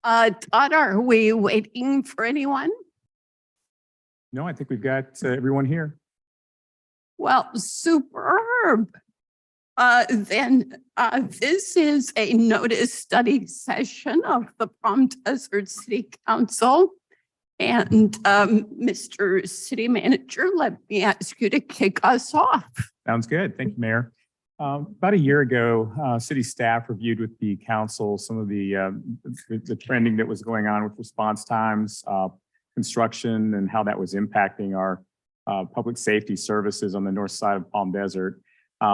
Todd, are we waiting for anyone? No, I think we've got everyone here. Well, superb. This is a notice study session of the Palm Desert City Council. And Mr. City Manager, let me ask you to kick us off. Sounds good. Thank you, Mayor. About a year ago, city staff reviewed with the council some of the trending that was going on with response times, construction, and how that was impacting our public safety services on the north side of Palm Desert.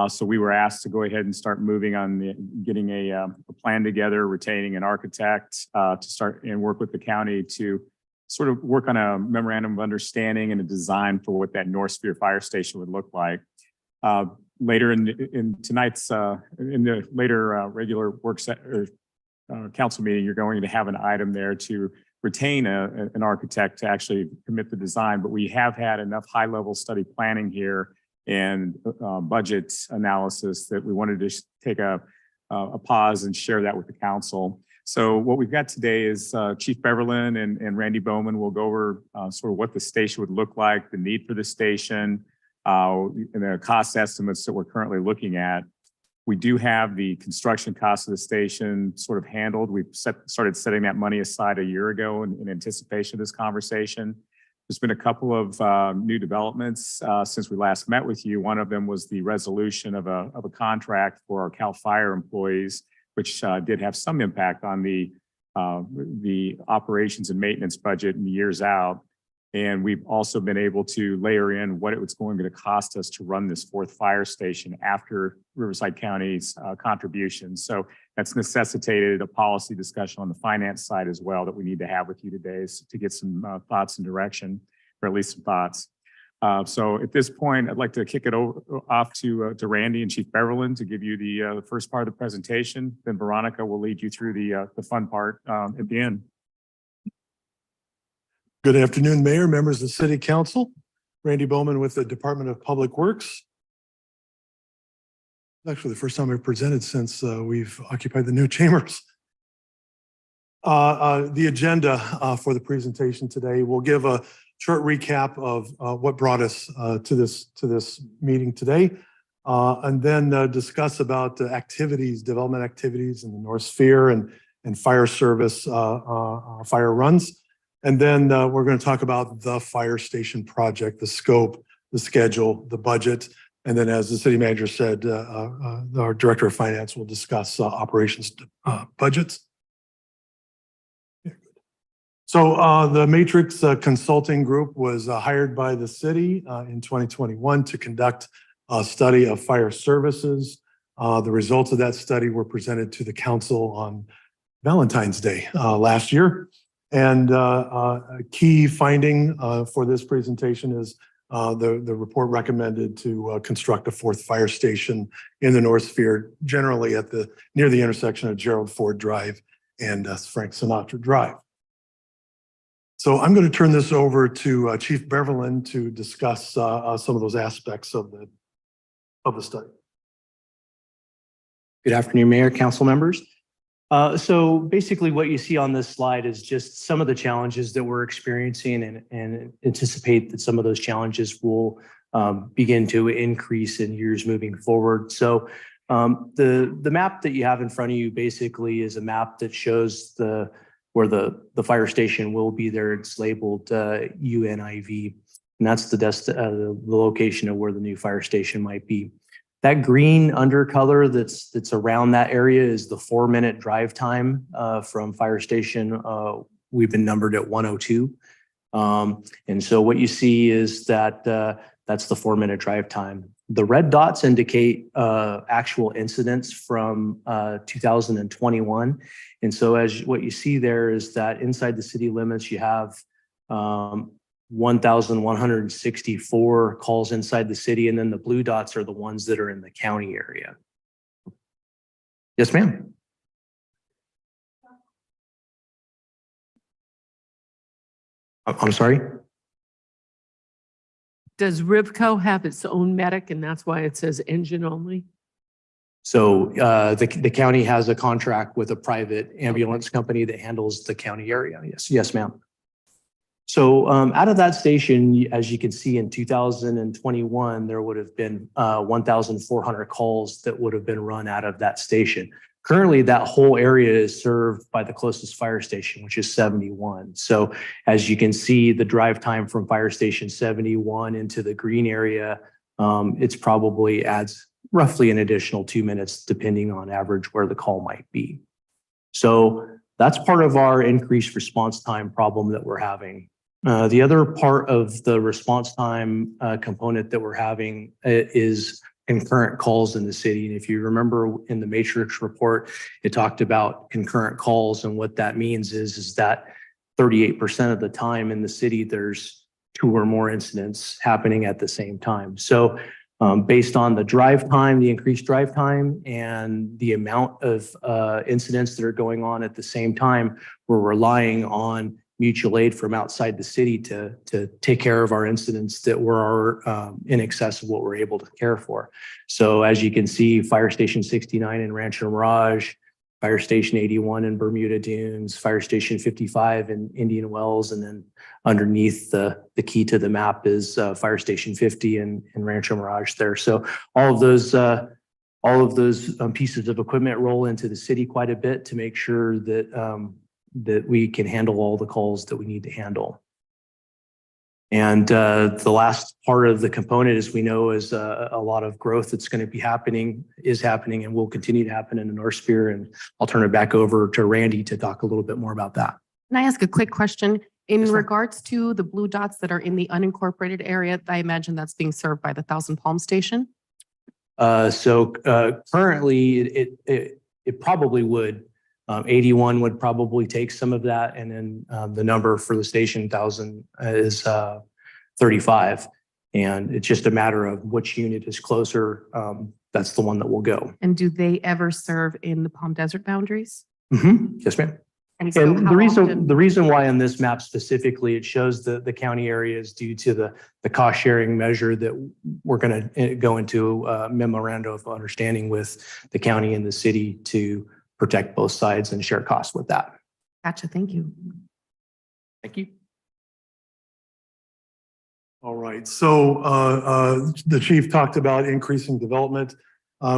So we were asked to go ahead and start moving on getting a plan together, retaining an architect to start and work with the county to sort of work on a memorandum of understanding and a design for what that North Sphere Fire Station would look like. Later in tonight's, in the later regular work council meeting, you're going to have an item there to retain an architect to actually commit the design, but we have had enough high-level study planning here and budget analysis that we wanted to take a pause and share that with the council. So what we've got today is Chief Beverland and Randy Bowman will go over sort of what the station would look like, the need for the station, and the cost estimates that we're currently looking at. We do have the construction cost of the station sort of handled. We've started setting that money aside a year ago in anticipation of this conversation. There's been a couple of new developments since we last met with you. One of them was the resolution of a contract for our CAL FIRE employees, which did have some impact on the operations and maintenance budget in the years out. And we've also been able to layer in what it was going to cost us to run this fourth fire station after Riverside County's contributions. So that's necessitated a policy discussion on the finance side as well that we need to have with you today to get some thoughts and direction, or at least some thoughts. So at this point, I'd like to kick it off to Randy and Chief Beverland to give you the first part of the presentation. Then Veronica will lead you through the fun part at the end. Good afternoon, Mayor, members of the City Council. Randy Bowman with the Department of Public Works. Actually, the first time I've presented since we've occupied the new chambers. The agenda for the presentation today will give a short recap of what brought us to this meeting today, and then discuss about the activities, development activities in the North Sphere and fire service fire runs. And then we're going to talk about the fire station project, the scope, the schedule, the budget. And then, as the city manager said, our director of finance will discuss operations budgets. So the Matrix Consulting Group was hired by the city in 2021 to conduct a study of fire services. The results of that study were presented to the council on Valentine's Day last year. And a key finding for this presentation is the report recommended to construct a fourth fire station in the North Sphere, generally at near the intersection of Gerald Ford Drive and Frank Sinatra Drive. So I'm going to turn this over to Chief Beverland to discuss some of those aspects of the study. Good afternoon, Mayor, council members. So basically what you see on this slide is just some of the challenges that we're experiencing and anticipate that some of those challenges will begin to increase in years moving forward. So the map that you have in front of you basically is a map that shows where the fire station will be there. It's labeled UNIV, and that's the location of where the new fire station might be. That green undercolor that's around that area is the 4-minute drive time from fire station. We've been numbered at 102. And so what you see is that that's the 4-minute drive time. The red dots indicate actual incidents from 2021. And so what you see there is that inside the city limits, you have 1,164 calls inside the city, and then the blue dots are the ones that are in the county area. Yes, ma'am. I'm sorry? Does Rivco have its own medic and that's why it says engine only? So the county has a contract with a private ambulance company that handles the county area. Yes, ma'am. So out of that station, as you can see in 2021, there would have been 1,400 calls that would have been run out of that station. Currently, that whole area is served by the closest fire station, which is 71. So as you can see, the drive time from fire station 71 into the green area, it's probably adds roughly an additional 2 minutes, depending on average where the call might be. So that's part of our increased response time problem that we're having. The other part of the response time component that we're having is concurrent calls in the city. And if you remember in the Matrix report, it talked about concurrent calls. And what that means is that 38% of the time in the city, there's 2 or more incidents happening at the same time. So based on the drive time, the increased drive time, and the amount of incidents that are going on at the same time, we're relying on mutual aid from outside the city to take care of our incidents that were in excess of what we're able to care for. So as you can see, Fire Station 69 in Rancho Mirage, Fire Station 81 in Bermuda Dunes, Fire Station 55 in Indian Wells, and then underneath the key to the map is Fire Station 50 in Rancho Mirage there. So all of those pieces of equipment roll into the city quite a bit to make sure that that we can handle all the calls that we need to handle. And the last part of the component, as we know, is a lot of growth that's going to be happening, and will continue to happen in the North Sphere. And I'll turn it back over to Randy to talk a little bit more about that. Can I ask a quick question? In Yes, ma'am. regards to the blue dots that are in the unincorporated area, I imagine that's being served by the Thousand Palm Station? Currently, it probably would. 81 would probably take some of that. And then the number for the station 1,000 is 35. And it's just a matter of which unit is closer. That's the one that will go. And do they ever serve in the Palm Desert boundaries? Yes, ma'am. And so And how the often- reason why on this map specifically, it shows the county areas due to the cost sharing measure that we're going to go into memorandum of understanding with the county and the city to protect both sides and share costs with that. Gotcha, thank you. Thank you. All right, so the chief talked about increasing development.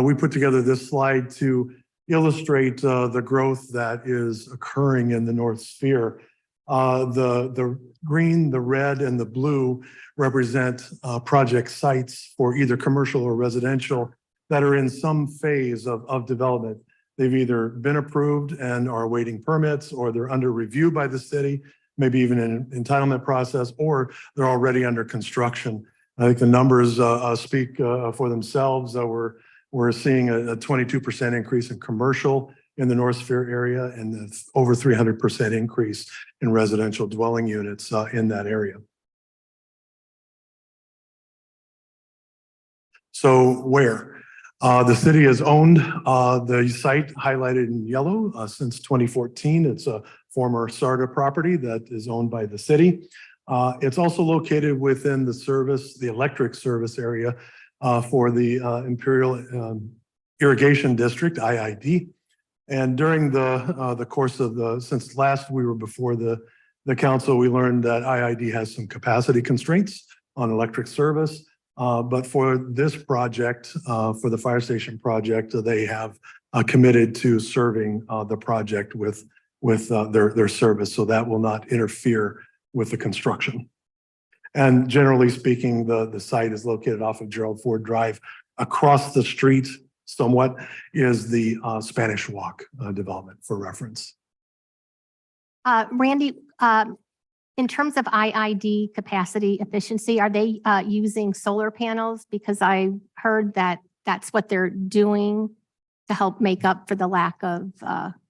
We put together this slide to illustrate the growth that is occurring in the North Sphere. The green, the red, and the blue represent project sites for either commercial or residential that are in some phase of development. They've either been approved and are awaiting permits, or they're under review by the city, maybe even in an entitlement process, or they're already under construction. I think the numbers speak for themselves. We're seeing a 22% increase in commercial in the North Sphere area, and over 300% increase in residential dwelling units in that area. So where? The city has owned the site highlighted in yellow since 2014. It's a former SARTA property that is owned by the city. It's also located within the electric service area for the Imperial Irrigation District, IID. And during the course of since last we were before the council, we learned that IID has some capacity constraints on electric service. But for this project, for the fire station project, they have committed to serving the project with their service. So that will not interfere with the construction. And generally speaking, the site is located off of Gerald Ford Drive. Across the street somewhat is the Spanish Walk development, for reference. Randy, in terms of IID capacity efficiency, are they using solar panels? Because I heard that that's what they're doing to help make up for the lack of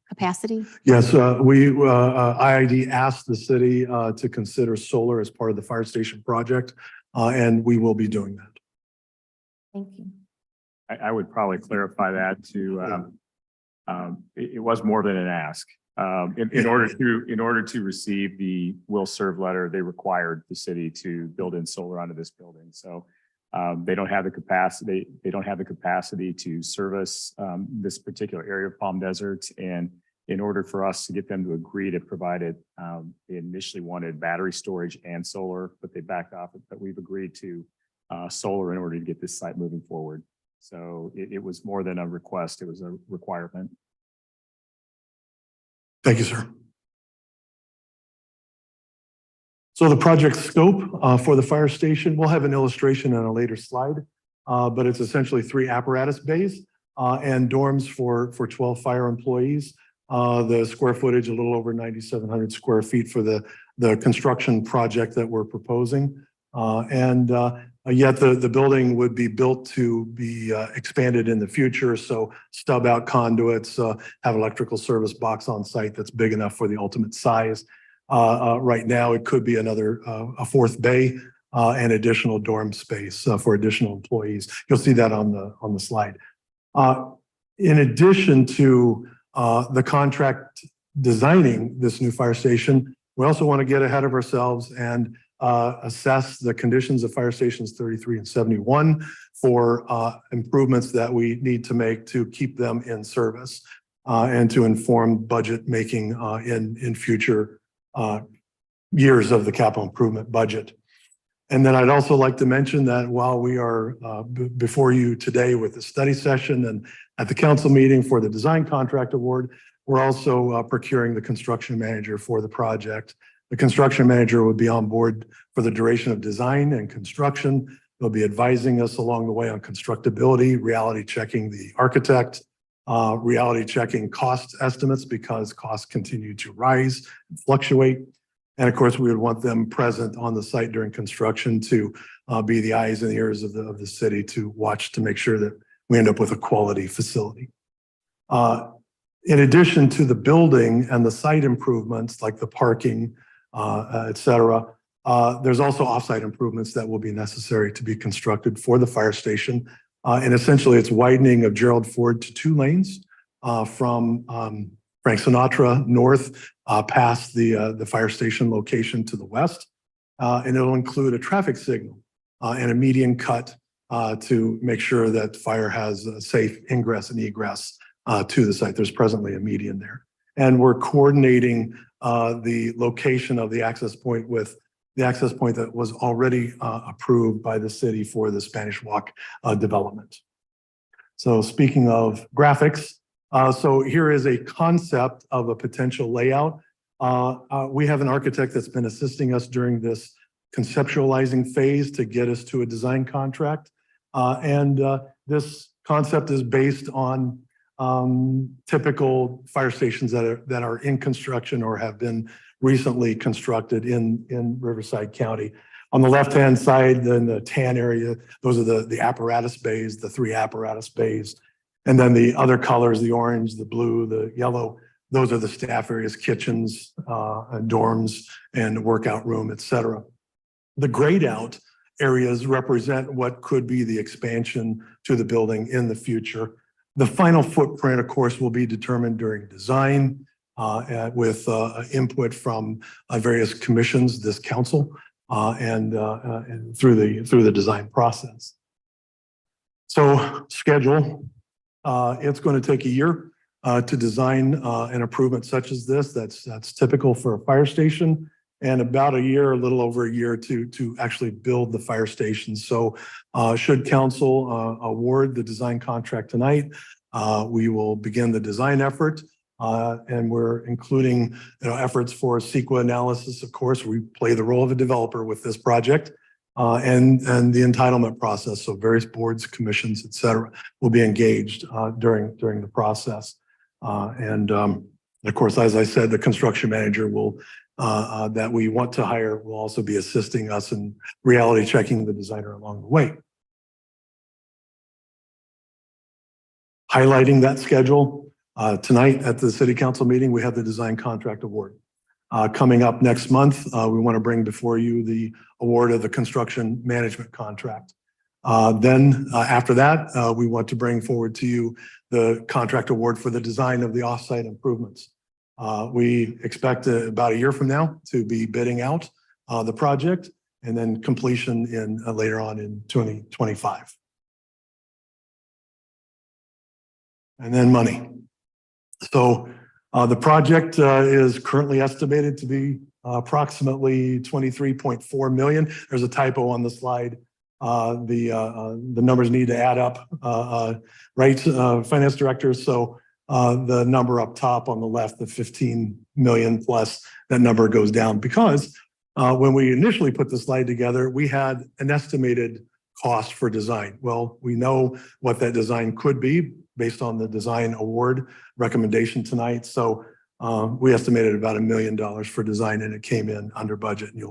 capacity. Yes, IID asked the city to consider solar as part of the fire station project, and we will be doing that. Thank you. I would probably clarify that to, it was more than an ask. In order to receive the will serve letter, they required the city to build in solar onto this building. So They don't have the capacity. They don't have the capacity to service this particular area of Palm Desert. And in order for us to get them to agree to provide it, they initially wanted battery storage and solar, but they backed off. But we've agreed to solar in order to get this site moving forward. So it was more than a request; it was a requirement. Thank you, sir. So the project scope for the fire station, we'll have an illustration on a later slide, but it's essentially 3 apparatus bays and dorms for 12 fire employees. The square footage, a little over 9,700 square feet for the construction project that we're proposing. Yet the building would be built to be expanded in the future. So stub out conduits, have electrical service box on site that's big enough for the ultimate size. Right now, it could be another a 4th bay and additional dorm space for additional employees. You'll see that on the slide. In addition to the contract designing this new fire station, we also want to get ahead of ourselves and assess the conditions of fire stations 33 and 71 for improvements that we need to make to keep them in service and to inform budget making in future years of the capital improvement budget. And then I'd also like to mention that while we are before you today with the study session and at the council meeting for the design contract award, we're also procuring the construction manager for the project. The construction manager would be on board for the duration of design and construction. They'll be advising us along the way on constructability, reality checking the architect, reality checking cost estimates because costs continue to rise and fluctuate. And of course, we would want them present on the site during construction to be the eyes and ears of the city to watch to make sure that we end up with a quality facility. In addition to the building and the site improvements like the parking, et cetera, there's also offsite improvements that will be necessary to be constructed for the fire station. And essentially, it's widening of Gerald Ford to 2 lanes from Frank Sinatra north past the fire station location to the west. And it'll include a traffic signal and a median cut to make sure that fire has a safe ingress and egress to the site. There's presently a median there. And we're coordinating the location of the access point with the access point that was already approved by the city for the Spanish Walk development. So speaking of graphics, so here is a concept of a potential layout. We have an architect that's been assisting us during this conceptualizing phase to get us to a design contract. This concept is based on typical fire stations that are in construction or have been recently constructed in Riverside County. On the left-hand side, in the tan area, those are the apparatus bays, the 3 apparatus bays. And then the other colors, the orange, the blue, the yellow, those are the staff areas, kitchens, dorms, and workout room, et cetera. The grayed out areas represent what could be the expansion to the building in the future. The final footprint, of course, will be determined during design with input from various commissions, this council, and through the design process. So schedule, it's going to take a year to design an improvement such as this. That's typical for a fire station, and about a year, a little over a year to actually build the fire station. So should council award the design contract tonight, we will begin the design effort. And we're including efforts for CEQA analysis. Of course, we play the role of a developer with this project and the entitlement process. So various boards, commissions, et cetera, will be engaged during the process. Of course, as I said, the construction manager will that we want to hire will also be assisting us in reality checking the designer along the way. Highlighting that schedule, tonight at the city council meeting, we have the design contract award. Coming up next month, we want to bring before you the award of the construction management contract. Then after that, we want to bring forward to you the contract award for the design of the offsite improvements. We expect about a year from now to be bidding out the project and then completion in later on in 2025. And then money. So the project is currently estimated to be approximately 23.4 million. There's a typo on the slide. The numbers need to add up, right, Finance Director? So the number up top on the left, the 15 million plus, that number goes down because when we initially put the slide together, we had an estimated cost for design. Well, we know what that design could be based on the design award recommendation tonight. So we estimated about $1 million for design, and it came in under budget. And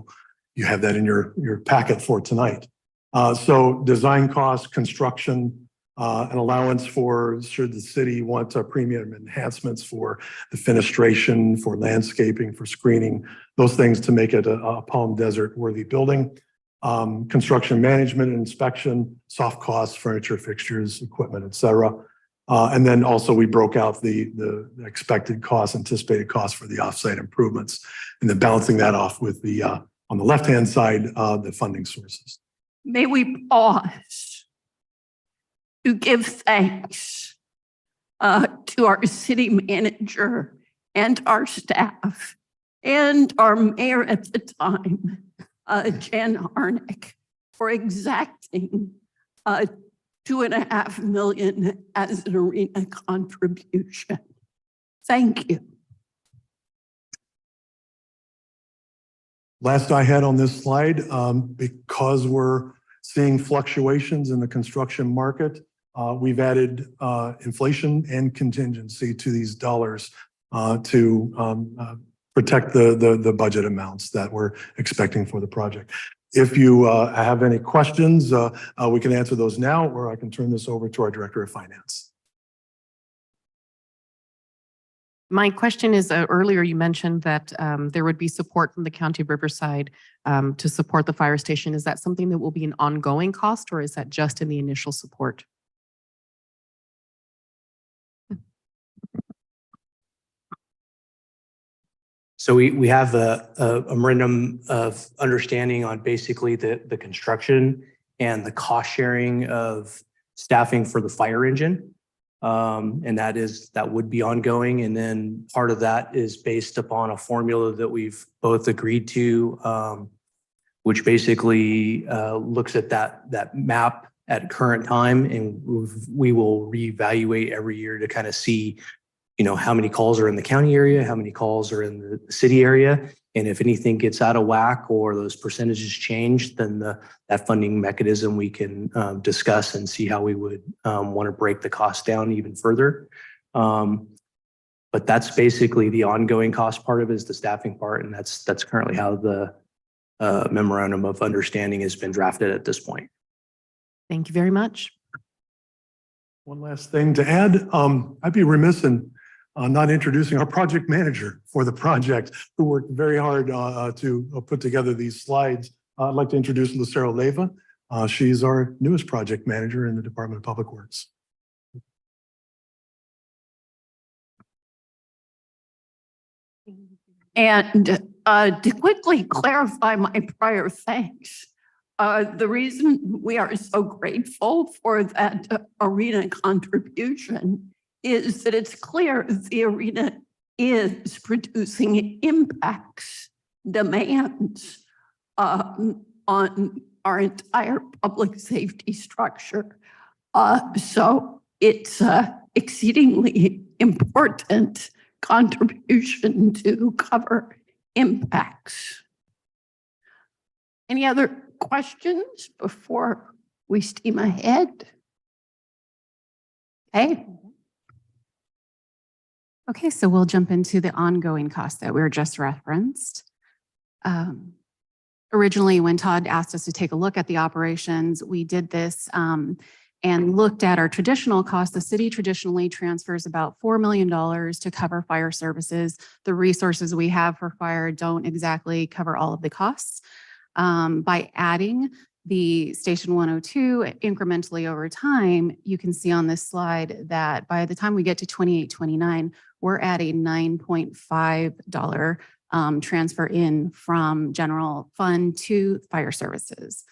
you have that in your packet for tonight. So design costs, construction, an allowance for should the city want premium enhancements for the fenestration, for landscaping, for screening, those things to make it a Palm Desert worthy building. Construction management and inspection, soft costs, furniture, fixtures, equipment, et cetera. And then also we broke out the expected costs, anticipated costs for the offsite improvements, and then balancing that off with the, on the left-hand side, the funding sources. May we pause to give thanks to our city manager and our staff and our mayor at the time, Jan Harnick, for exacting $2.5 million as an arena contribution. Thank you. Last I had on this slide, because we're seeing fluctuations in the construction market, we've added inflation and contingency to these dollars to protect the budget amounts that we're expecting for the project. If you have any questions, we can answer those now, or I can turn this over to our Director of Finance. My question is, earlier you mentioned that there would be support from the County of Riverside to support the fire station. Is that something that will be an ongoing cost, or is that just in the initial support? So we have a memorandum of understanding on basically the construction and the cost sharing of staffing for the fire engine. And that would be ongoing. And then part of that is based upon a formula that we've both agreed to, which basically looks at that map at current time. And we will reevaluate every year to kind of see, how many calls are in the county area, how many calls are in the city area. And if anything gets out of whack or those percentages change, then that funding mechanism we can discuss and see how we would want to break the cost down even further. But that's basically the ongoing cost part of it, is the staffing part. And that's currently how the memorandum of understanding has been drafted at this point. Thank you very much. One last thing to add, I'd be remiss in not introducing our project manager for the project, who worked very hard to put together these slides. I'd like to introduce Lucero Leyva. She's our newest project manager in the Department of Public Works. And to quickly clarify my prior thanks, the reason we are so grateful for that arena contribution is that it's clear the arena is producing impacts, demands on our entire public safety structure. So it's exceedingly important contribution to cover impacts. Any other questions before we steam ahead? Okay. Okay, so we'll jump into the ongoing costs that we were just referenced. Originally, when Todd asked us to take a look at the operations, we did this and looked at our traditional costs. The city traditionally transfers about $4 million to cover fire services. The resources we have for fire don't exactly cover all of the costs. By adding the Station 102 incrementally over time, you can see on this slide that by the time we get to 28-29, we're at a $9.5 transfer in from general fund to fire services.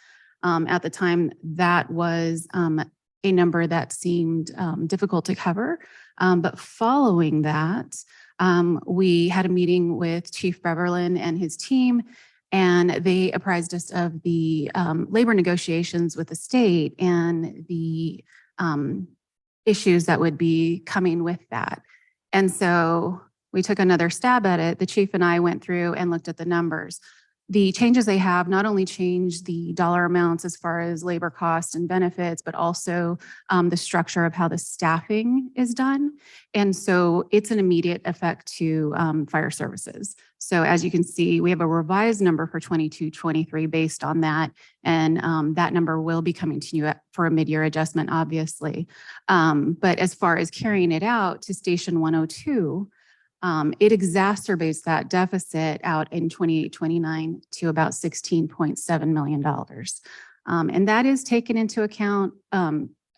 At the time, that was a number that seemed difficult to cover. But following that, we had a meeting with Chief Beverlin and his team, and they apprised us of the labor negotiations with the state and the issues that would be coming with that. And so we took another stab at it. The chief and I went through and looked at the numbers. The changes they have not only change the dollar amounts as far as labor costs and benefits, but also the structure of how the staffing is done. And so it's an immediate effect to fire services. So as you can see, we have a revised number for 22-23 based on that. And that number will be coming to you for a mid-year adjustment, obviously. But as far as carrying it out to Station 102, it exacerbates that deficit out in 28-29 to about $16.7 million. And that is taken into account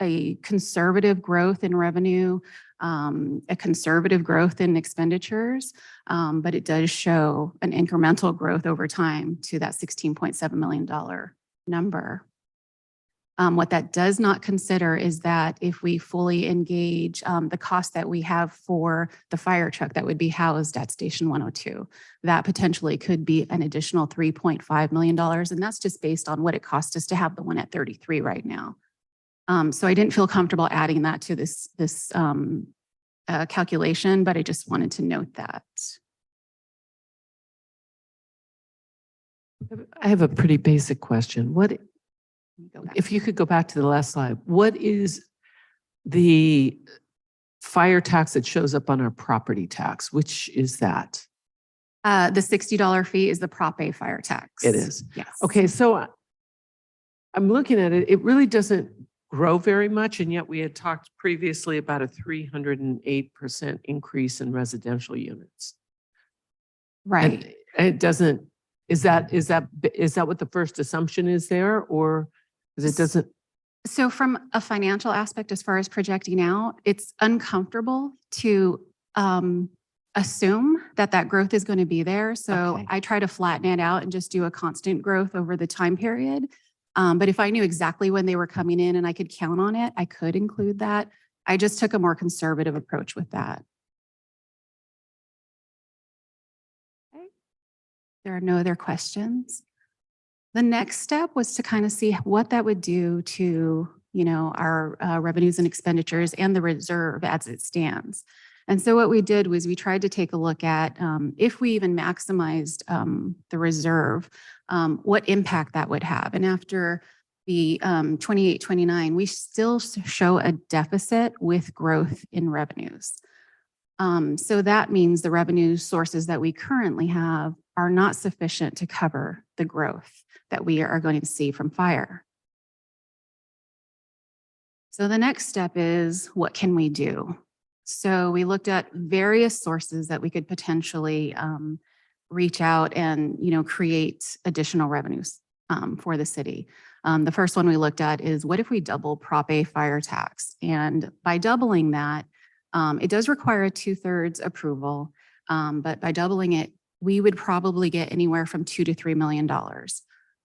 a conservative growth in revenue, a conservative growth in expenditures, but it does show an incremental growth over time to that $16.7 million number. What that does not consider is that if we fully engage the cost that we have for the fire truck that would be housed at Station 102, that potentially could be an additional $3.5 million. And that's just based on what it costs us to have the one at 33 right now. So I didn't feel comfortable adding that to this calculation, but I just wanted to note that. I have a pretty basic question. If you could go back to the last slide, what is the fire tax that shows up on our property tax? Which is that? The $60 fee is the Prop A fire tax. It is. Yes. Okay, so I'm looking at it. It really doesn't grow very much, and yet we had talked previously about a 308% increase in residential units. Right. And it doesn't. Is that what the first assumption is there, or because it doesn't? So from a financial aspect, as far as projecting out, it's uncomfortable to assume that that growth is going to be there. So Okay. I try to flatten it out and just do a constant growth over the time period. But if I knew exactly when they were coming in and I could count on it, I could include that. I just took a more conservative approach with that. Okay. There are no other questions. The next step was to kind of see what that would do to, our revenues and expenditures and the reserve as it stands. And so what we did was we tried to take a look at if we even maximized the reserve, what impact that would have. And after the 28-29, we still show a deficit with growth in revenues. So that means the revenue sources that we currently have are not sufficient to cover the growth that we are going to see from fire. So the next step is, what can we do? So we looked at various sources that we could potentially reach out and, create additional revenues for the city. The first one we looked at is, what if we double Prop A fire tax? And by doubling that, it does require a 2/3 approval, but by doubling it, we would probably get anywhere from $2 to $3 million.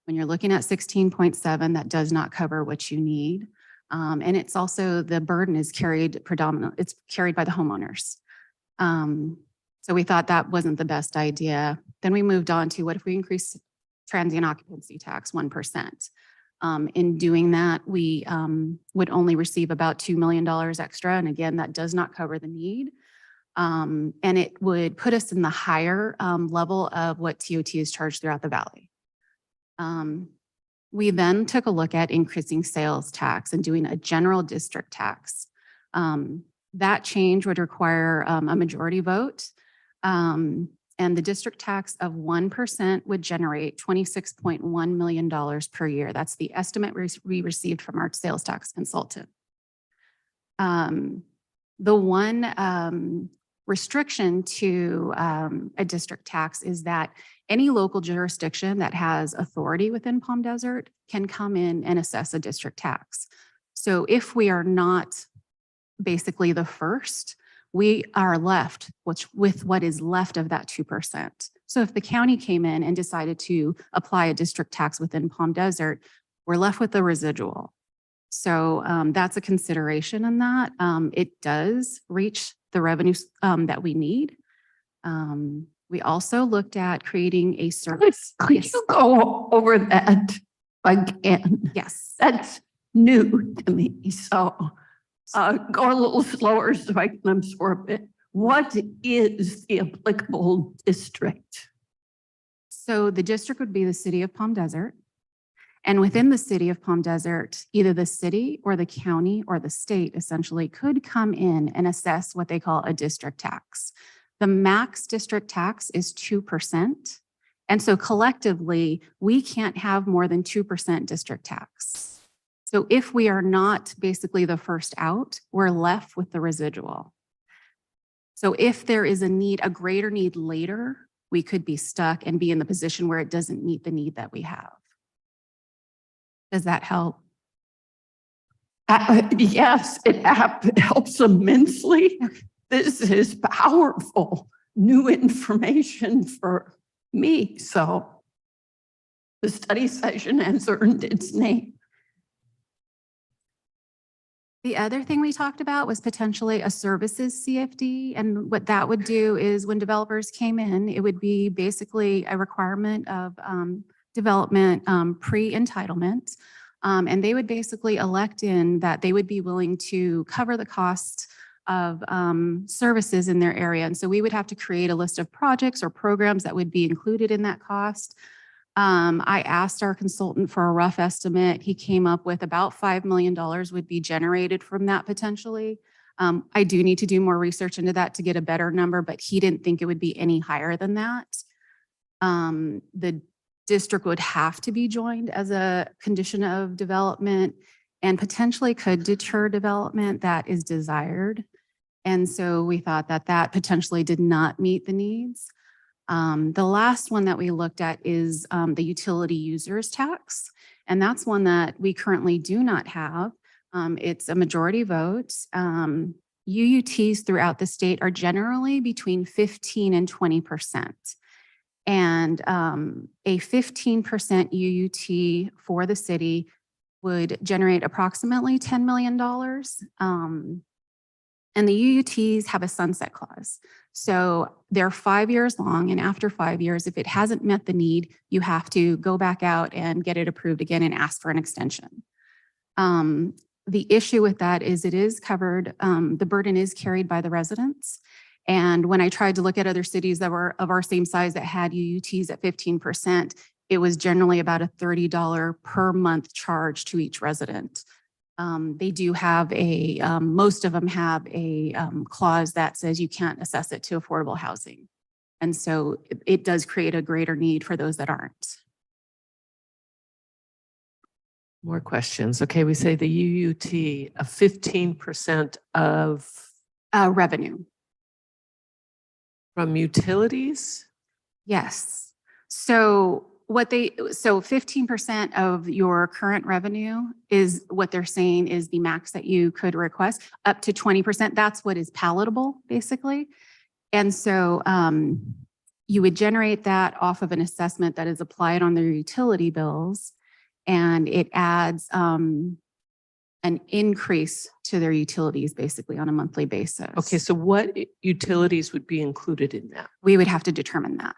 When you're looking at 16.7, that does not cover what you need. And it's also, the burden is carried it's carried by the homeowners. So we thought that wasn't the best idea. Then we moved on to, what if we increase transient occupancy tax 1%? In doing that, we would only receive about $2 million extra. And again, that does not cover the need. And it would put us in the higher level of what TOT is charged throughout the valley. We then took a look at increasing sales tax and doing a general district tax. That change would require a majority vote. And the district tax of 1% would generate $26.1 million per year. That's the estimate we received from our sales tax consultant. The one restriction to a district tax is that any local jurisdiction that has authority within Palm Desert can come in and assess a district tax. So if we are not basically the first, we are left with what is left of that 2%. So if the county came in and decided to apply a district tax within Palm Desert, we're left with the residual. So that's a consideration in that. It does reach the revenues that we need. We also looked at creating a service. Could Yes. you go over that again? Yes. That's new to me, so go a little slower so I can absorb it. What is the applicable district? So the district would be the city of Palm Desert. And within the city of Palm Desert, either the city or the county or the state essentially could come in and assess what they call a district tax. The max district tax is 2%. And so collectively, we can't have more than 2% district tax. So if we are not basically the first out, we're left with the residual. So if there is a greater need later, we could be stuck and be in the position where it doesn't meet the need that we have. Does that help? Yes, it helps immensely. This is powerful, new information for me. So the study session has earned its name. The other thing we talked about was potentially a services CFD. And what that would do is when developers came in, it would be basically a requirement of development pre-entitlement. And they would basically elect in that they would be willing to cover the cost of services in their area. And so we would have to create a list of projects or programs that would be included in that cost. I asked our consultant for a rough estimate. He came up with about $5 million would be generated from that potentially. I do need to do more research into that to get a better number, but he didn't think it would be any higher than that. The district would have to be joined as a condition of development and potentially could deter development that is desired. And so we thought that that potentially did not meet the needs. The last one that we looked at is the utility users tax. And that's one that we currently do not have. It's a majority vote. UUTs throughout the state are generally between 15 and 20%. And a 15% UUT for the city would generate approximately $10 million. And the UUTs have a sunset clause. So they're 5 years long, and after 5 years, if it hasn't met the need, you have to go back out and get it approved again and ask for an extension. The issue with that is it is covered, the burden is carried by the residents. And when I tried to look at other cities that were of our same size that had UUTs at 15%, it was generally about a $30 per month charge to each resident. They do have most of them have a clause that says you can't assess it to affordable housing. And so it does create a greater need for those that aren't. More questions. Okay, we say the UUT, a 15% of Revenue. from utilities? Yes. So 15% of your current revenue is what they're saying is the max that you could request, up to 20%. That's what is palatable, basically. And so you would generate that off of an assessment that is applied on their utility bills, and it adds an increase to their utilities basically on a monthly basis. Okay, so what utilities would be included in that? We would have to determine that.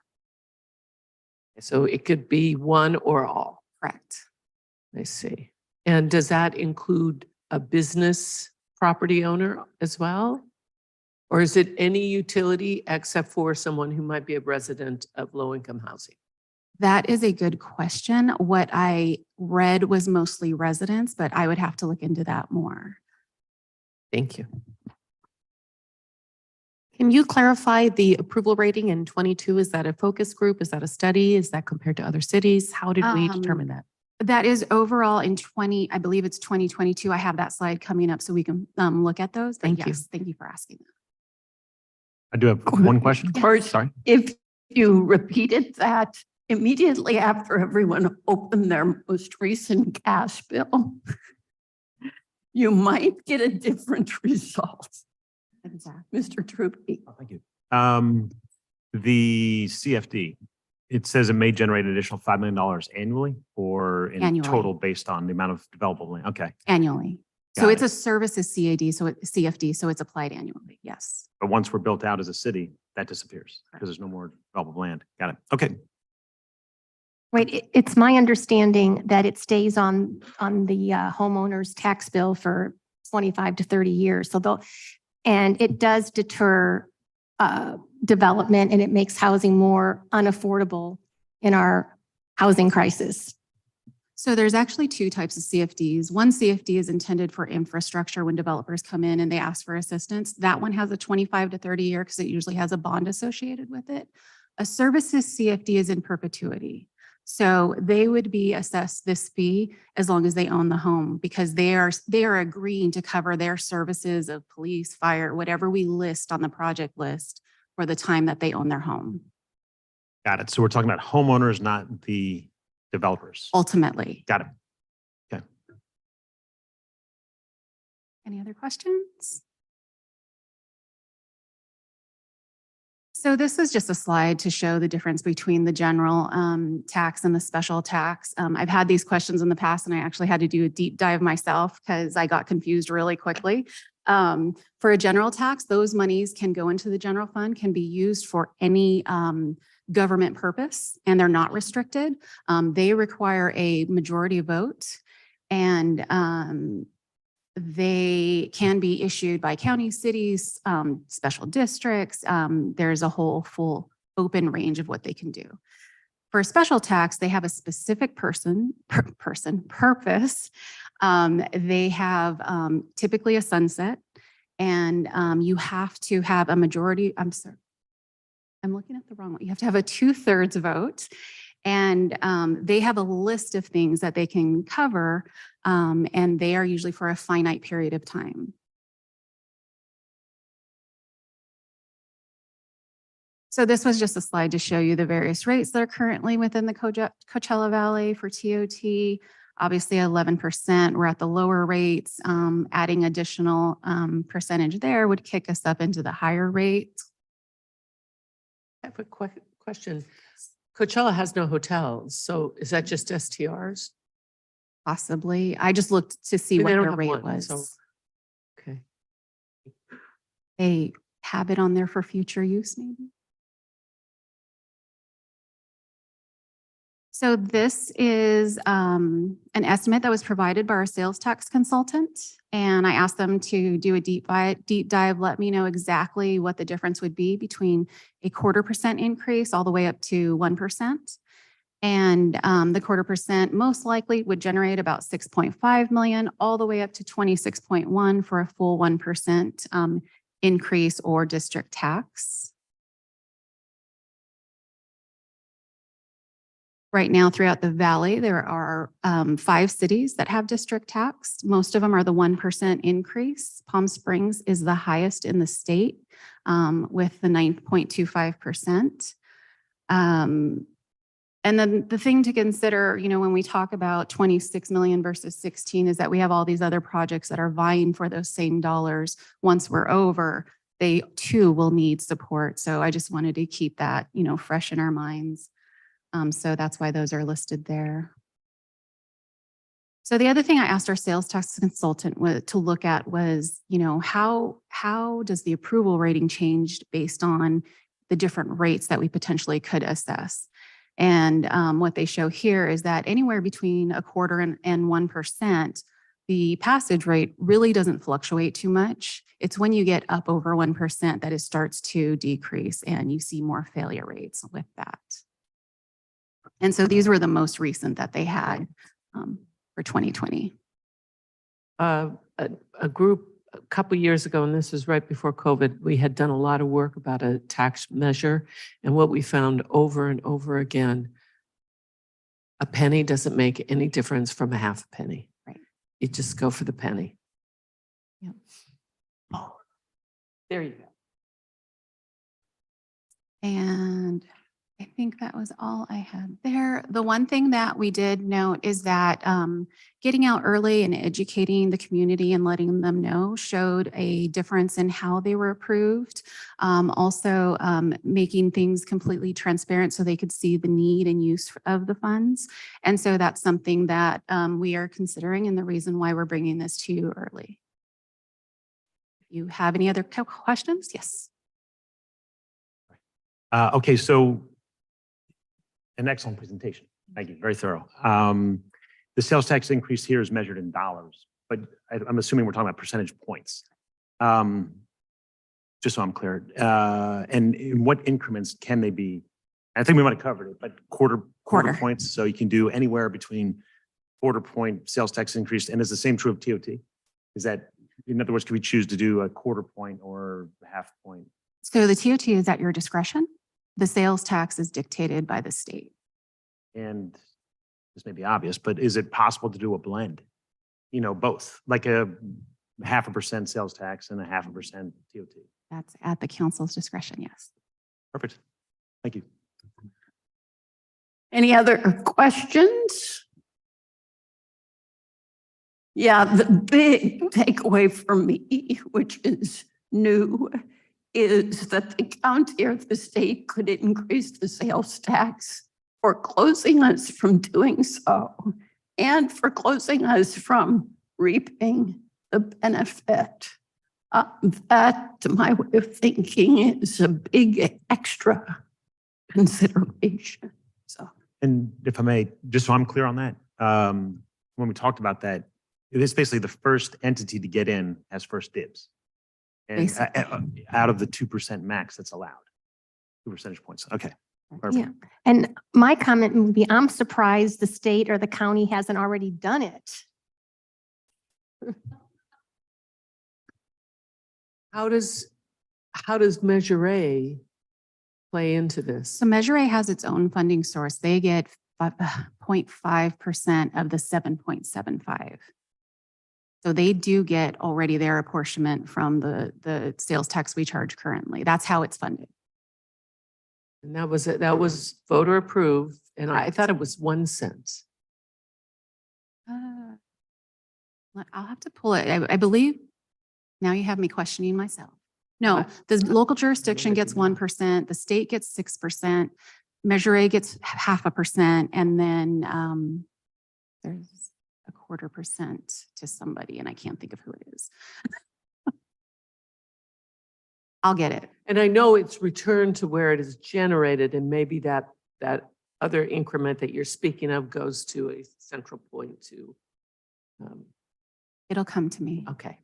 So it could be one or all. Correct. I see. And does that include a business property owner as well? Or is it any utility except for someone who might be a resident of low-income housing? That is a good question. What I read was mostly residents, but I would have to look into that more. Thank you. Can you clarify the approval rating in 22? Is that a focus group? Is that a study? Is that compared to other cities? How did we determine that? That is overall in I believe it's 2022. I have that slide coming up so we can look at those. But Thank you. yes, thank you for asking that. I do have one question. Of course, Sorry. if you repeated that immediately after everyone opened their most recent cash bill, you might get a different result. Exactly. Mr. Truppi. Thank you. The CFD, it says it may generate an additional $5 million annually or in Annually. total based on the amount of developable land. Okay. Annually. So Got it's it. a services CAD, so CFD, so it's applied annually. Yes. But once we're built out as a city, that disappears because there's no more developable land. Got it. Okay. Right, it's my understanding that it stays on the homeowner's tax bill for 25 to 30 years. So they'll, and it does deter development, and it makes housing more unaffordable in our housing crisis. So there's actually two types of CFDs. One CFD is intended for infrastructure when developers come in and they ask for assistance. That one has a 25 to 30 year because it usually has a bond associated with it. A services CFD is in perpetuity. So they would be assessed this fee as long as they own the home because they are agreeing to cover their services of police, fire, whatever we list on the project list for the time that they own their home. Got it. So we're talking about homeowners, not the developers. Ultimately. Got it. Okay. Any other questions? So this is just a slide to show the difference between the general tax and the special tax. I've had these questions in the past and I actually had to do a deep dive myself because I got confused really quickly. For a general tax, those monies can go into the general fund, can be used for any government purpose, and they're not restricted. They require a majority vote, and they can be issued by counties, cities, special districts. There's a whole full open range of what they can do. For a special tax, they have a specific purpose. They have typically a sunset, and you have to have a majority. I'm sorry, I'm looking at the wrong one. You have to have a 2/3 vote. And they have a list of things that they can cover, and they are usually for a finite period of time. So this was just a slide to show you the various rates that are currently within the Coachella Valley for TOT. Obviously 11%, we're at the lower rates. Adding additional percentage there would kick us up into the higher rates. I have a question. Coachella has no hotels, so is that just STRs? Possibly. I just looked to see They what don't their have rate one, so- was. Okay. They have it on there for future use, maybe? So this is an estimate that was provided by our sales tax consultant. And I asked them to do a deep dive, let me know exactly what the difference would be between a 1/4% increase all the way up to 1%. And the 1/4% most likely would generate about 6.5 million, all the way up to 26.1 for a full 1% increase or district tax. Right now throughout the valley, there are 5 cities that have district tax. Most of them are the 1% increase. Palm Springs is the highest in the state with the 9.25%. And then the thing to consider, you know, when we talk about 26 million versus 16 is that we have all these other projects that are vying for those same dollars. Once we're over, they too will need support. So I just wanted to keep that, you know, fresh in our minds. So that's why those are listed there. So the other thing I asked our sales tax consultant to look at was, you know, how does the approval rating change based on the different rates that we potentially could assess? And what they show here is that anywhere between 1/4 and 1%, the passage rate really doesn't fluctuate too much. It's when you get up over 1% that it starts to decrease and you see more failure rates with that. And so these were the most recent that they had for 2020. A group, a couple years ago, and this was right before COVID, we had done a lot of work about a tax measure. And what we found over and over again, a penny doesn't make any difference from a 1/2 penny. Right. You just go for the penny. Yep. Oh, there you go. And I think that was all I had there. The one thing that we did note is that getting out early and educating the community and letting them know showed a difference in how they were approved. Also, making things completely transparent so they could see the need and use of the funds. And so that's something that we are considering and the reason why we're bringing this to you early. If you have any other questions? Yes. Okay, so an excellent presentation. Thank you. Very thorough. The sales tax increase here is measured in dollars, but I'm assuming we're talking about percentage points. Just so I'm clear. And in what increments can they be? I think we might have covered it, but quarter Quarter. points. So you can do anywhere between quarter point sales tax increase. And is the same true of TOT? Is that, in other words, can we choose to do a quarter point or half point? So the TOT is at your discretion. The sales tax is dictated by the state. And this may be obvious, but is it possible to do a blend? You know, both, like a 0.5% sales tax and a 0.5% TOT. That's at the council's discretion, yes. Perfect. Thank you. Any other questions? Yeah, the big takeaway for me, which is new, is that the county or the state could increase the sales tax, foreclosing us from doing so and foreclosing us from reaping the benefit. That, to my way of thinking, is a big extra consideration. So, And if I may, just so I'm clear on that, when we talked about that, it is basically the first entity to get in has first dibs. And Basically. out of the 2% max that's allowed, 2 percentage points. Okay. Perfect. Yeah. And my comment would be, I'm surprised the state or the county hasn't already done it. How does Measure A play into this? So Measure A has its own funding source. They get 0.5% of the 7.75. So they do get already their apportionment from the sales tax we charge currently. That's how it's funded. And that was voter approved, and I thought it was 1 cent. I'll have to pull it. I believe, now you have me questioning myself. No, the local jurisdiction gets 1%, the state gets 6%, Measure A gets 0.5%, and then there's 0.25% to somebody, and I can't think of who it is. I'll get it. And I know it's returned to where it is generated, and maybe that other increment that you're speaking of goes to a central point to. It'll come to me. Okay.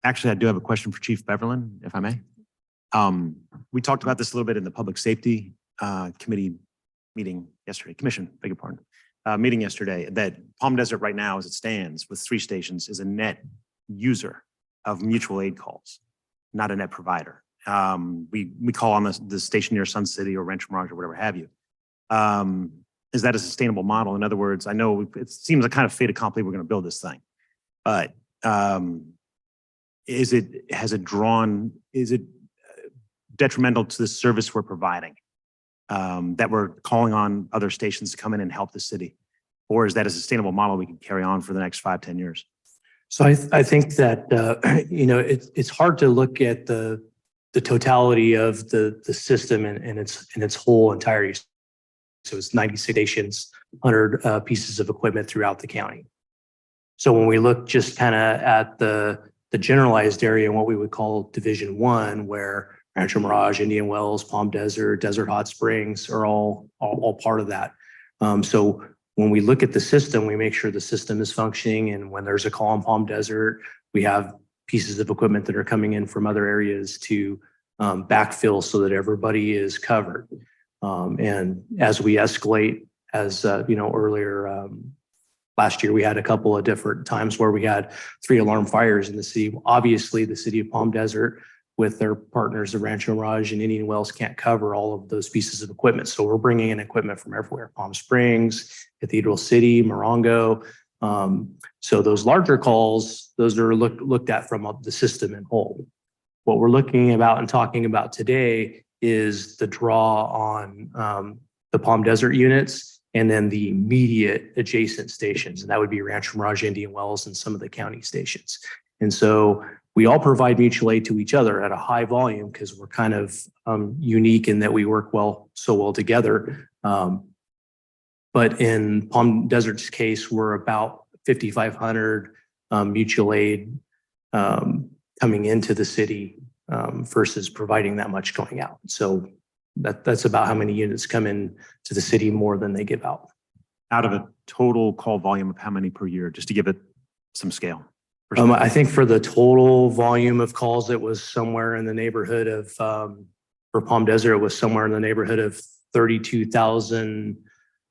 Actually, I do have a question for Chief Beverland, if I may. We talked about this a little bit in the Public Safety Committee meeting yesterday, Commission, beg your pardon, meeting yesterday, that Palm Desert right now, as it stands with 3 stations, is a net user of mutual aid calls, not a net provider. We call on the station near Sun City or Rancho Mirage or whatever have you. Is that a sustainable model? In other words, I know it seems a kind of fait accompli we're going to build this thing, but is it detrimental to the service we're providing, that we're calling on other stations to come in and help the city? Or is that a sustainable model we can carry on for the next 5-10 years? So I think that, it's hard to look at the totality of the system in its whole entirety. So it's 96 stations, 100 pieces of equipment throughout the county. So when we look just kind of at the generalized area, what we would call Division 1, where Rancho Mirage, Indian Wells, Palm Desert, Desert Hot Springs are all part of that. So when we look at the system, we make sure the system is functioning. And when there's a call in Palm Desert, we have pieces of equipment that are coming in from other areas to backfill so that everybody is covered. And as we escalate, as earlier last year, we had a couple of different times where we had 3 alarm fires in the city. Obviously, the city of Palm Desert, with their partners, the Rancho Mirage and Indian Wells, can't cover all of those pieces of equipment. So we're bringing in equipment from everywhere: Palm Springs, Cathedral City, Morongo. So those larger calls, those are looked at from the system in whole. What we're looking about and talking about today is the draw on the Palm Desert units and then the immediate adjacent stations. And that would be Rancho Mirage, Indian Wells, and some of the county stations. And so we all provide mutual aid to each other at a high volume because we're kind of unique in that we work so well together. But in Palm Desert's case, we're about 5,500 mutual aid coming into the city versus providing that much going out. So that's about how many units come in to the city more than they give out. Out of a total call volume of how many per year, just to give it some scale? I think for the total volume of calls, it was somewhere in the neighborhood of, for Palm Desert, it was somewhere in the neighborhood of 32,000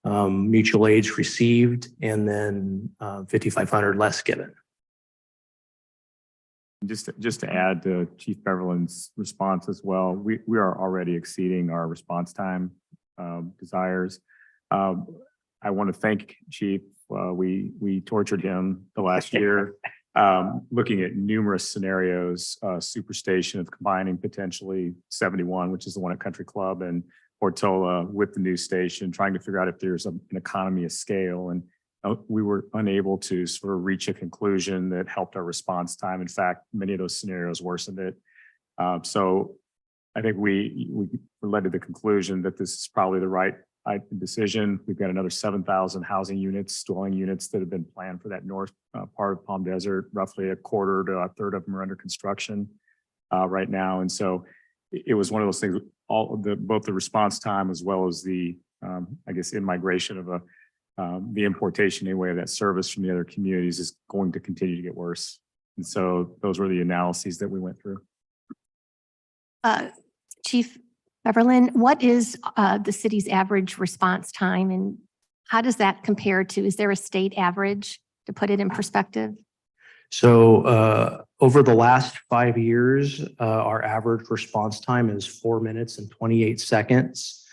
mutual aids received and then 5,500 less given. Just to add to Chief Beverland's response as well, we are already exceeding our response time desires. I want to thank Chief. We tortured him the last year, looking at numerous scenarios, Superstation of combining potentially 71, which is the one at Country Club, and Portola with the new station, trying to figure out if there's an economy of scale. And we were unable to sort of reach a conclusion that helped our response time. In fact, many of those scenarios worsened it. So I think we led to the conclusion that this is probably the right decision. We've got another 7,000 housing units, dwelling units that have been planned for that north part of Palm Desert. Roughly a quarter to a third of them are under construction right now. And so it was one of those things, both the response time as well as the, I guess, in-migration of the importation anyway of that service from the other communities is going to continue to get worse. And so those were the analyses that we went through. Chief Beverland, what is the city's average response time and how does that compare to, is there a state average to put it in perspective? So over the last 5 years, our average response time is 4 minutes and 28 seconds.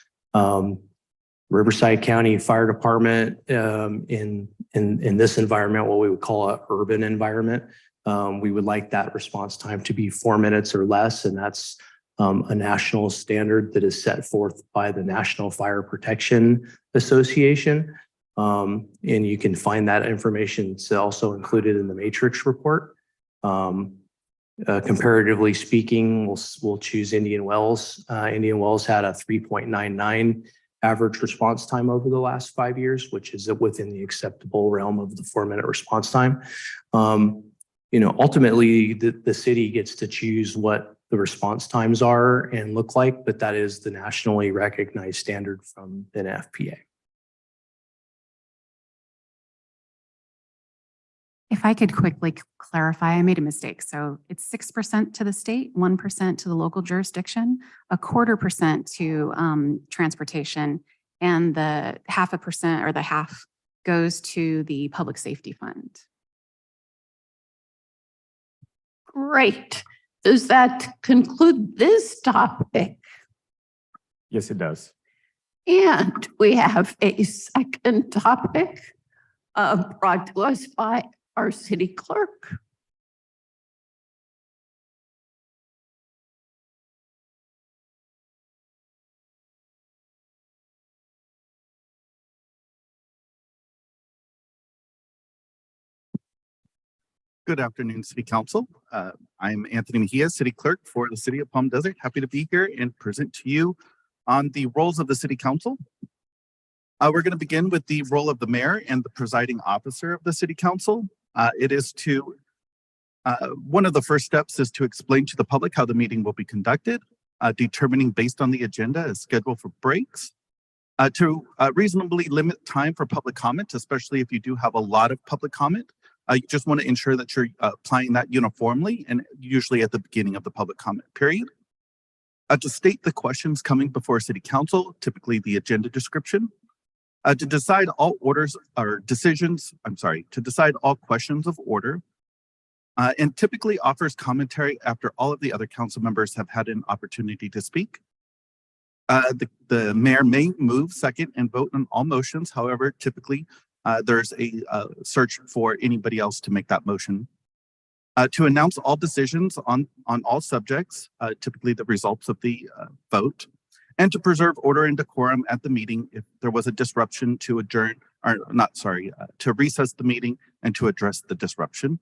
Riverside County Fire Department in this environment, what we would call an urban environment, we would like that response time to be 4 minutes or less, and that's a national standard that is set forth by the National Fire Protection Association. And you can find that information. It's also included in the matrix report. Comparatively speaking, we'll choose Indian Wells. Indian Wells had a 3.99 average response time over the last 5 years, which is within the acceptable realm of the 4-minute response time. Ultimately, the city gets to choose what the response times are and look like, but that is the nationally recognized standard from NFPA. If I could quickly clarify, I made a mistake. So it's 6% to the state, 1% to the local jurisdiction, 0.25% to transportation, and the 0.5% or the half goes to the public safety fund. Great. Does that conclude this topic? Yes, it does. And we have a second topic brought to us by our city clerk. Good afternoon, City Council. I'm Anthony Mejia, City Clerk for the City of Palm Desert. Happy to be here and present to you on the roles of the City Council. We're going to begin with the role of the mayor and the presiding officer of the City Council. One of the first steps is to explain to the public how the meeting will be conducted, determining based on the agenda a schedule for breaks, to reasonably limit time for public comment, especially if you do have a lot of public comment. You just want to ensure that you're applying that uniformly and usually at the beginning of the public comment period. To state the questions coming before City Council, typically the agenda description. To decide all questions of order, and typically offers commentary after all of the other council members have had an opportunity to speak. The mayor may move, second, and vote on all motions. However, typically there's a search for anybody else to make that motion. To announce all decisions on all subjects, typically the results of the vote, and to preserve order and decorum at the meeting if there was a disruption to adjourn, or not, sorry, to recess the meeting and to address the disruption.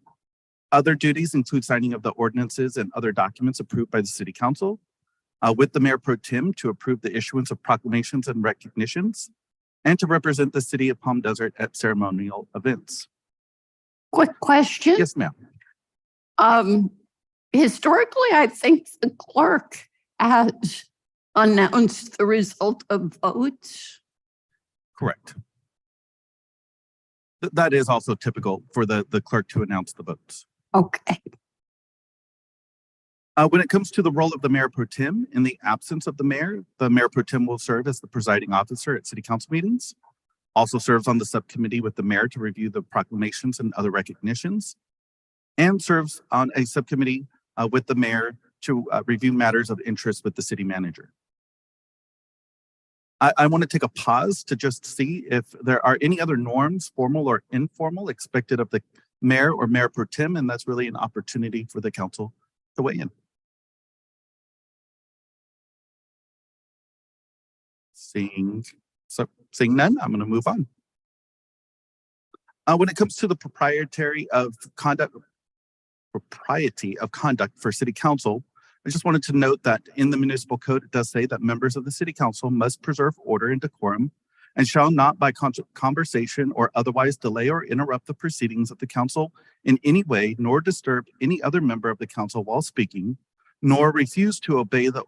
Other duties include signing of the ordinances and other documents approved by the City Council, with the Mayor Pro Tem to approve the issuance of proclamations and recognitions, and to represent the City of Palm Desert at ceremonial events. Quick question. Yes, ma'am. Historically, I think the clerk has announced the result of votes. Correct. That is also typical for the clerk to announce the votes. Okay. When it comes to the role of the Mayor Pro Tem, in the absence of the Mayor Pro Tem will serve as the presiding officer at City Council meetings, also serves on the subcommittee with the Mayor to review the proclamations and other recognitions, and serves on a subcommittee with the Mayor to review matters of interest with the City Manager. I want to take a pause to just see if there are any other norms, formal or informal, expected of the Mayor or Mayor Pro Tem, and that's really an opportunity for the Council to weigh in. Seeing none, I'm going to move on. When it comes to the propriety of conduct for City Council, I just wanted to note that in the municipal code, it does say that members of the City Council must preserve order and decorum and shall not by conversation or otherwise delay or interrupt the proceedings of the council in any way, nor disturb any other member of the council while speaking, nor refuse to obey the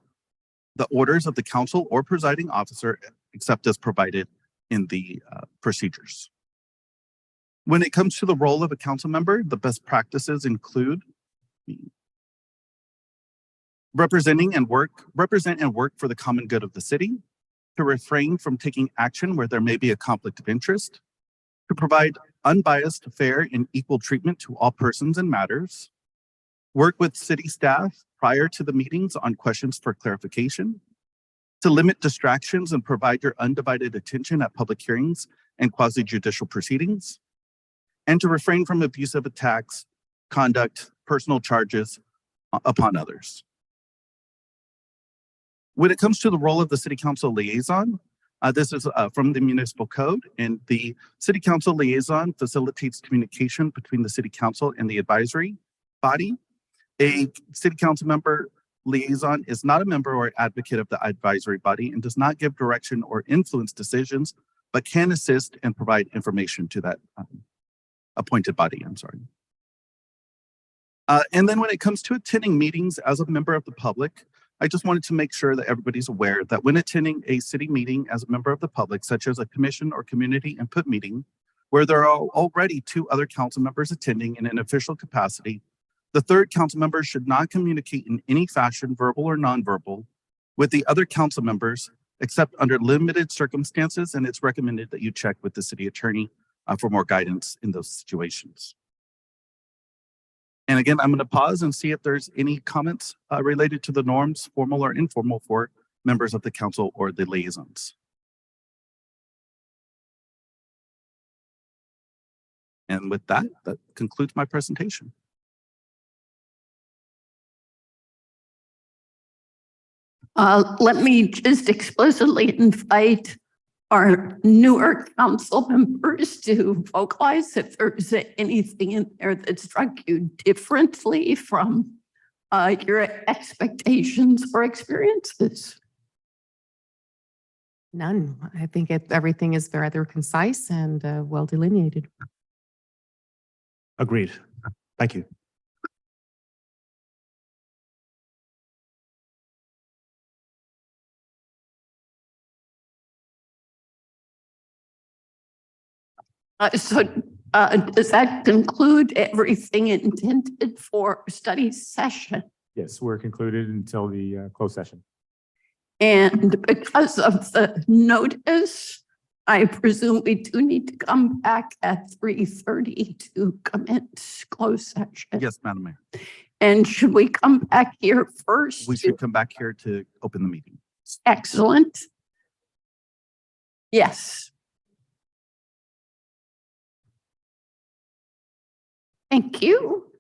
orders of the council or presiding officer, except as provided in the procedures. When it comes to the role of a council member, the best practices include represent and work for the common good of the city, to refrain from taking action where there may be a conflict of interest, to provide unbiased, fair, and equal treatment to all persons and matters, work with city staff prior to the meetings on questions for clarification, to limit distractions and provide your undivided attention at public hearings and quasi-judicial proceedings, and to refrain from abusive attacks, conduct, personal charges upon others. When it comes to the role of the City Council liaison, this is from the municipal code, and the City Council liaison facilitates communication between the City Council and the advisory body. A City Council member liaison is not a member or advocate of the advisory body and does not give direction or influence decisions, but can assist and provide information to that appointed body. I'm sorry. And then when it comes to attending meetings as a member of the public, I just wanted to make sure that everybody's aware that when attending a city meeting as a member of the public, such as a commission or community input meeting, where there are already 2 other council members attending in an official capacity, the third council member should not communicate in any fashion, verbal or nonverbal, with the other council members, except under limited circumstances, and it's recommended that you check with the city attorney for more guidance in those situations. And again, I'm going to pause and see if there's any comments related to the norms, formal or informal, for members of the council or the liaisons. And with that, that concludes my presentation. Let me just explicitly invite our newer council members to vocalize if there's anything in there that struck you differently from your expectations or experiences. None. I think everything is rather concise and well delineated. Agreed. Thank you. Does that conclude everything intended for study session? Yes, we're concluded until the closed session. And because of the notice, I presume we do need to come back at 3:30 to commence closed session. Yes, Madam Mayor. And should we come back here first? We should come back here to open the meeting. Excellent. Yes. Thank you.